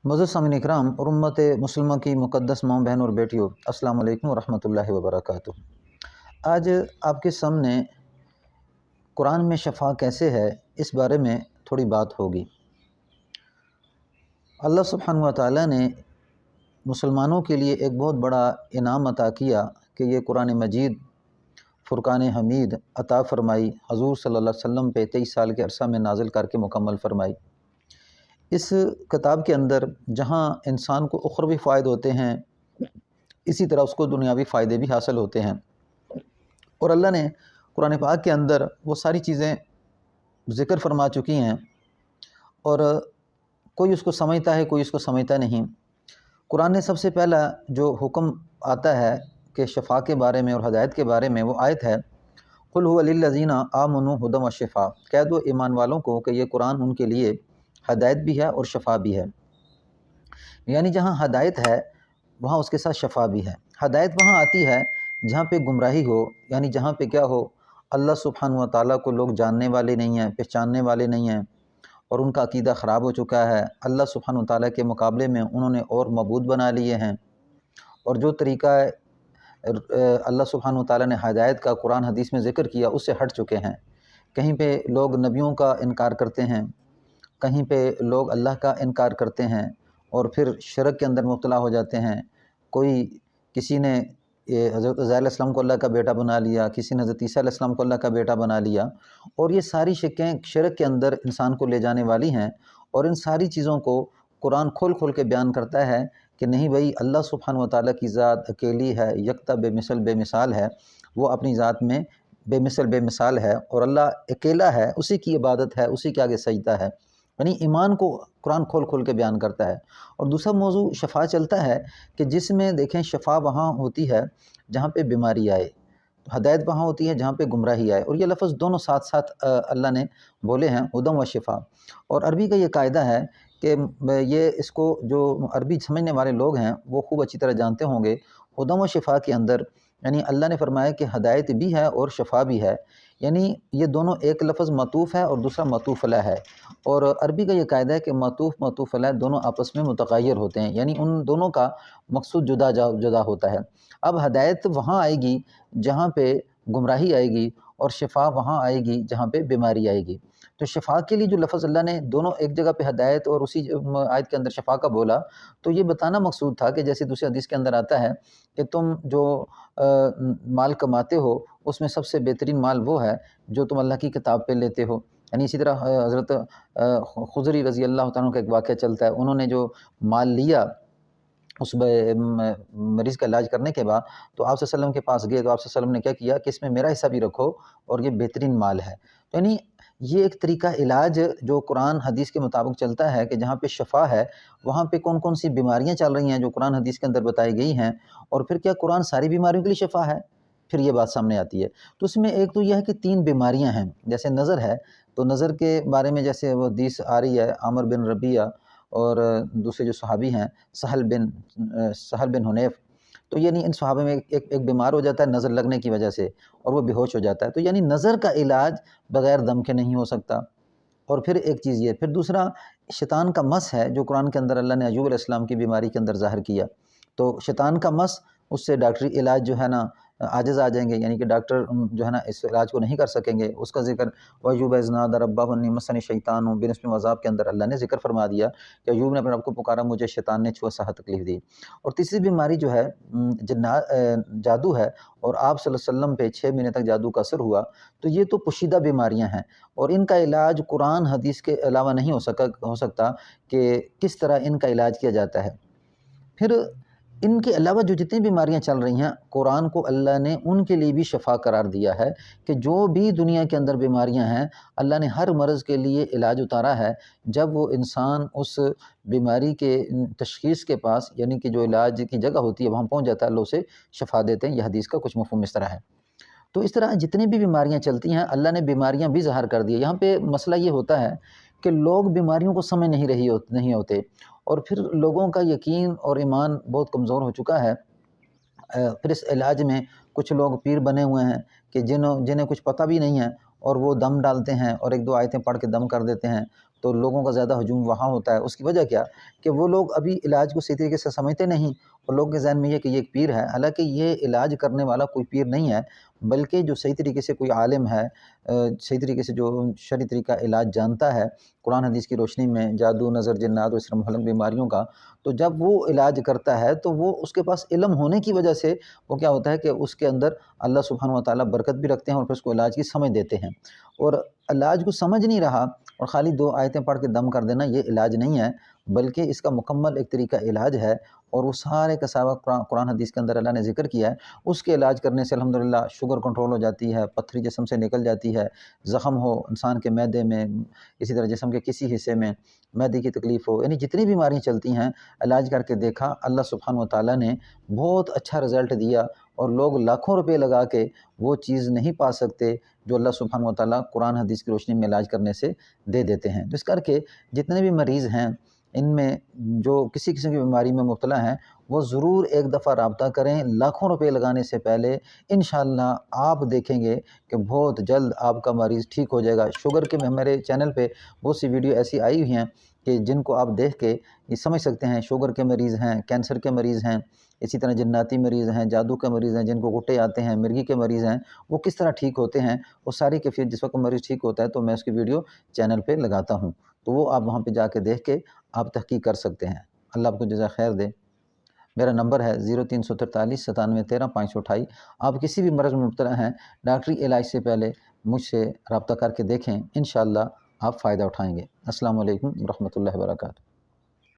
मुअज़्ज़ज़ सामीन इकराम और उम्मत मुस्लिमा की मुक़द्दस माँ बहन और बेटियों, अस्सलामु अलैकुम वरहमतुल्लाहि वबरकातुहू। आज आपके सामने कुरान में शफ़ा कैसे है, इस बारे में थोड़ी बात होगी। अल्लाह सुब्हानहु व तआला ने मुसलमानों के लिए एक बहुत बड़ा इनाम अता किया कि ये कुरान मजीद फ़ुरक़ान हमीद अता फ़रमाई, हज़ूर सल्लल्लाहु अलैहि वसल्लम पे 23 साल के अरसा में नाज़िल करके मुकम्मल फ़रमाई। इस किताब के अंदर जहाँ इंसान को उख़रवी फ़ायदे होते हैं, इसी तरह उसको दुनियावी फ़ायदे भी हासिल होते हैं। और अल्लाह ने कुरान पाक के अंदर वो सारी चीज़ें ज़िक्र फरमा चुकी हैं और कोई उसको समझता है, कोई उसको समझता नहीं। कुरान ने सबसे पहला जो हुक्म आता है कि शफ़ा के बारे में और हदायत के बारे में, वो आयत है कुल हुवा लिल्लज़ीना आमनू हुदम व शिफ़ा। कह दो ईमान वालों को कि ये कुरान उनके लिए हदायत भी है और शफ़ा भी है। यानी जहाँ हदायत है वहाँ उसके साथ शफ़ा भी है। हदायत वहाँ आती है जहाँ पे गुमराही हो, यानी जहाँ पे क्या हो, अल्लाह सुब्हानहु व तआला को लोग जानने वाले नहीं हैं, पहचानने वाले नहीं हैं और उनका अक़ीदा ख़राब हो चुका है। अल्लाह सुब्हानहु व तआला के मुकाबले में उन्होंने और मबूद बना लिए हैं और जो तरीक़ा अल्लाह सुब्हानहु व तआला ने हदायत का कुरान हदीस में ज़िक्र किया उससे हट चुके हैं। कहीं पे लोग नबियों का इनकार करते हैं, कहीं पे लोग अल्लाह का इनकार करते हैं और फिर शिरक के अंदर मुब्तला हो जाते हैं। कोई किसी ने हज़रत उज़ैर अलैहिस्सलाम को अल्लाह का बेटा बना लिया, किसी ने हज़रत ईसा अलैहिस्सलाम को अल्लाह का बेटा बना लिया और ये सारी शिक्कें शिरक के अंदर इंसान को ले जाने वाली हैं। और इन सारी चीज़ों को कुरान खोल खोल के बयान करता है कि नहीं भाई, अल्लाह सुब्हानहु व तआला की ज़ात अकेली है, यकता बेमिसाल है, वो अपनी ज़ात में बेमिसाल है और अल्लाह अकेला है, उसी की इबादत है, उसी के आगे सजदा है। यानी ईमान को कुरान खोल खोल के बयान करता है। और दूसरा मौजू शफ़ा चलता है कि जिसमें देखें शफ़ा वहाँ होती है जहाँ पे बीमारी आए, तो हदायत वहाँ होती है जहाँ पे गुमराही आए। और ये लफ्ज़ दोनों साथ साथ अल्लाह ने बोले हैं, हुदम व शिफ़ा। और अरबी का ये कायदा है कि ये इसको जो अरबी समझने वाले लोग हैं वो खूब अच्छी तरह जानते होंगे। हुदम व शिफ़ा के अंदर यानी अल्लाह ने फरमाया कि हदायत भी है और शफ़ा भी है, यानी ये दोनों, एक लफ्ज़ मतूफ़ है और दूसरा मतूफ़ अलैह है। और अरबी का ये कायदा है कि मतूफ़ अलैह दोनों आपस में मुतग़य्यर होते हैं, यानी उन दोनों का मकसूद जुदा होता है। अब हदायत वहाँ आएगी जहाँ पे गुमराही आएगी और शिफ़ा वहाँ आएगी जहाँ पे बीमारी आएगी। तो शिफ़ा के लिए जो लफ्ज़ अल्लाह ने दोनों एक जगह पे हदायत और उसी आयत के अंदर शफ़ा का बोला, तो ये बताना मकसूद था कि जैसे दूसरे हदीस के अंदर आता है कि तुम जो माल कमाते हो उसमें सबसे बेहतरीन माल वो है जो तुम अल्लाह की किताब पे लेते हो। यानी इसी तरह हज़रत खुज़री रज़ी अल्लाह तआला का एक वाक़या चलता है। उन्होंने जो माल लिया उस मरीज़ का इलाज करने के बाद, तो आप सल्लल्लाहु अलैहि वसल्लम के पास गए, तो आप सल्लल्लाहु अलैहि वसल्लम ने क्या किया कि इसमें मेरा हिस्सा भी रखो और ये बेहतरीन माल है। तो यानी ये एक तरीका इलाज जो कुरान हदीस के मुताबिक चलता है कि जहाँ पे शफ़ा है वहाँ पे कौन कौन सी बीमारियाँ चल रही हैं जो कुरान हदीस के अंदर बताई गई हैं, और फिर क्या कुरान सारी बीमारियों के लिए शफ़ा है, फिर ये बात सामने आती है। तो उसमें एक तो यह है कि 3 बीमारियाँ हैं, जैसे नज़र है, तो नज़र के बारे में जैसे वो हदीस आ रही है आमिर बिन रबिया और दूसरे जो सहाबी हैं सहल बिन हुनैफ, तो यानी इन सहाबा में एक बीमार हो जाता है नज़र लगने की वजह से और वो बेहोश हो जाता है। तो यानी नज़र का इलाज बग़ैर दम के नहीं हो सकता। और फिर एक चीज़ ये, फिर दूसरा शैतान का मस है जो कुरान के अंदर अल्लाह ने अय्यूब अलैहिस्सलाम की बीमारी के अंदर ज़ाहिर किया। तो शैतान का मस, उससे डॉक्टरी इलाज जो है ना आजिज़ आ जाएंगे, यानी कि डॉक्टर जो है ना इस इलाज को नहीं कर सकेंगे। उसका ज़िक्र वअय्यूब इज़ नादा रब्बहु अन्नी मस्सनी शैतानु बिनिस्बिन व अज़ाब के अंदर अल्लाह ने ज़िक्र फरमा दिया कि अय्यूब ने अपने रब को पुकारा, मुझे शैतान ने छुआ सहा तकलीफ़ दी। और तीसरी बीमारी जो है जादू है, और आप सल्लल्लाहु अलैहि वसल्लम पे 6 महीने तक जादू का असर हुआ। तो ये तो पोशीदा बीमारियां हैं और इनका इलाज कुरान हदीस के अलावा नहीं हो सकता कि किस तरह इनका इलाज किया जाता है। फिर इनके अलावा जो जितनी बीमारियां चल रही हैं, कुरान को अल्लाह ने उनके लिए भी शफ़ा करार दिया है कि जो भी दुनिया के अंदर बीमारियां हैं, अल्लाह ने हर मर्ज़ के लिए इलाज उतारा है। जब वो इंसान उस बीमारी के तशख़ीस के पास, यानी कि जो इलाज की जगह होती है, वहाँ पहुँच जाता है, अल्लाह उसे शफ़ा देते हैं। यह हदीस का कुछ मफ़हूम इस तरह है। तो इस तरह जितनी भी बीमारियां चलती हैं, अल्लाह ने बीमारियां भी ज़ाहिर कर दी है। यहाँ पे मसला ये होता है कि लोग बीमारियों को समझ नहीं होते और फिर लोगों का यकीन और ईमान बहुत कमज़ोर हो चुका है। फिर इस इलाज में कुछ लोग पीर बने हुए हैं कि जिन्हें कुछ पता भी नहीं है और वो दम डालते हैं और 1-2 आयतें पढ़ के दम कर देते हैं। تو لوگوں کا زیادہ ہجوم وہاں ہوتا ہے۔ اس کی وجہ کیا کہ وہ لوگ ابھی علاج کو صحیح طریقے سے سمجھتے نہیں، اور لوگوں کے ذہن میں یہ کہ یہ ایک پیر ہے، حالانکہ یہ علاج کرنے والا کوئی پیر نہیں ہے، بلکہ جو صحیح طریقے سے کوئی عالم ہے، صحیح طریقے سے جو شرعی طریقہ علاج جانتا ہے قرآن حدیث کی روشنی میں، جادو، نظر، جنات اور اس طرح مہلک بیماریوں کا، تو جب وہ علاج کرتا ہے تو وہ اس کے پاس علم ہونے کی وجہ سے وہ کیا ہوتا ہے کہ اس کے اندر اللہ سبحانہ و تعالیٰ برکت بھی رکھتے ہیں، اور پھر اس کو علاج کی سمجھ دیتے ہیں۔ اور علاج کو سمجھ نہیں رہا اور خالی 2 آیتیں پڑھ کے دم کر دینا، یہ علاج نہیں ہے، بلکہ اس کا مکمل ایک طریقہ علاج ہے، اور وہ سارے کا سارا قرآن حدیث کے اندر اللہ نے ذکر کیا ہے۔ اس کے علاج کرنے سے الحمدللہ شوگر کنٹرول ہو جاتی ہے، پتھری جسم سے نکل جاتی ہے، زخم ہو انسان کے معدے میں، اسی طرح جسم کے کسی حصے میں معدے کی تکلیف ہو، یعنی جتنی بیماریاں چلتی ہیں علاج کر کے دیکھا، اللہ سبحانہ و تعالیٰ نے بہت اچھا رزلٹ دیا، اور لوگ لاکھوں روپے لگا کے وہ چیز نہیں پا سکتے جو اللہ سبحانہ و تعالیٰ قرآن حدیث کی روشنی میں علاج کرنے سے دے دیتے ہیں۔ اس کر کے جتنے بھی مریض ہیں ان میں جو کسی قسم کی بیماری میں مبتلا ہیں، وہ ضرور ایک دفعہ رابطہ کریں لاکھوں روپے لگانے سے پہلے۔ انشاءاللہ آپ دیکھیں گے کہ بہت جلد آپ کا مریض ٹھیک ہو جائے گا۔ شوگر کے میرے چینل پہ بہت سی ویڈیو ایسی آئی ہوئی ہیں کہ جن کو آپ دیکھ کے یہ سمجھ سکتے ہیں، شوگر کے مریض ہیں، کینسر کے مریض ہیں، اسی طرح جناتی مریض ہیں، جادو کے مریض ہیں، جن کو گھٹے آتے ہیں، مرگی کے مریض ہیں، وہ کس طرح ٹھیک ہوتے ہیں۔ وہ ساری کیفیت جس وقت مریض ٹھیک ہوتا ہے تو میں اس کی ویڈیو چینل پہ لگاتا ہوں، تو وہ آپ وہاں پہ جا کے دیکھ کے آپ تحقیق کر سکتے ہیں۔ اللہ آپ کو جزائے خیر دے۔ میرا نمبر ہے 0343 97 13 528۔ آپ کسی بھی مرض میں مبتلا ہیں، ڈاکٹری علاج سے پہلے مجھ سے رابطہ کر کے دیکھیں، انشاءاللہ آپ فائدہ اٹھائیں گے۔ السلام علیکم ورحمۃ اللہ وبرکاتہ۔